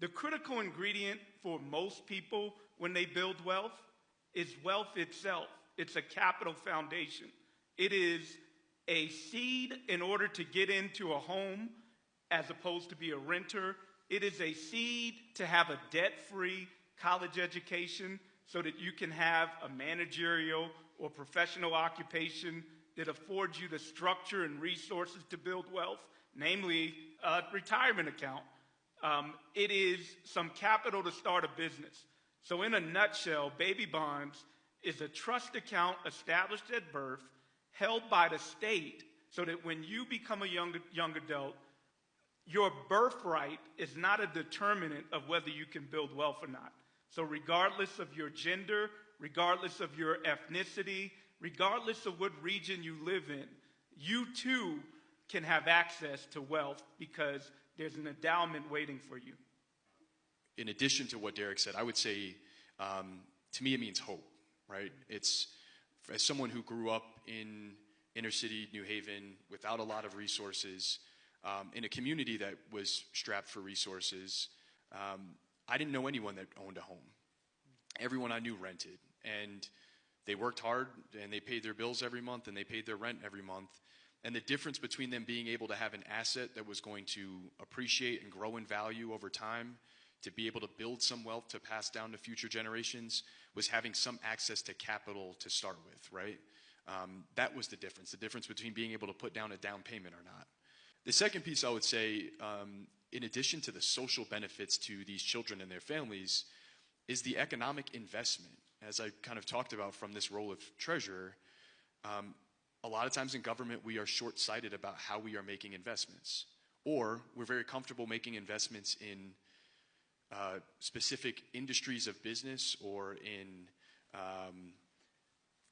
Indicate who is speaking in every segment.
Speaker 1: The critical ingredient for most people when they build wealth is wealth itself. It's a capital foundation. It is a seed in order to get into a home as opposed to be a renter. It is a seed to have a debt-free college education so that you can have a managerial or professional occupation that affords you the structure and resources to build wealth, namely a retirement account. It is some capital to start a business. So in a nutshell, baby bonds is a trust account established at birth, held by the state, so that when you become a young adult, your birthright is not a determinant of whether you can build wealth or not. So regardless of your gender, regardless of your ethnicity, regardless of what region you live in, you too can have access to wealth because there's an endowment waiting for you.
Speaker 2: In addition to what Darrick said, I would say, to me, it means hope, right? It's, as someone who grew up in inner city New Haven without a lot of resources, in a community that was strapped for resources, I didn't know anyone that owned a home. Everyone I knew rented, and they worked hard, and they paid their bills every month, and they paid their rent every month. And the difference between them being able to have an asset that was going to appreciate and grow in value over time, to be able to build some wealth to pass down to future generations, was having some access to capital to start with, right? That was the difference between being able to put down a down payment or not. The second piece I would say, in addition to the social benefits to these children and their families, is the economic investment. As I kind of talked about from this role of treasurer, a lot of times in government we are short-sighted about how we are making investments. Or we're very comfortable making investments in specific industries of business or in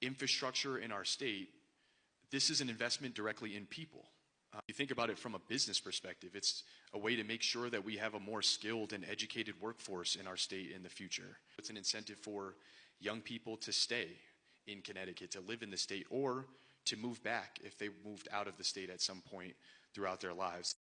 Speaker 2: infrastructure in our state. This is an investment directly in people. You think about it from a business perspective, it's a way to make sure that we have a more skilled and educated workforce in our state in the future. It's an incentive for young people to stay in Connecticut, to live in the state, or to move back if they moved out of the state at some point throughout their lives.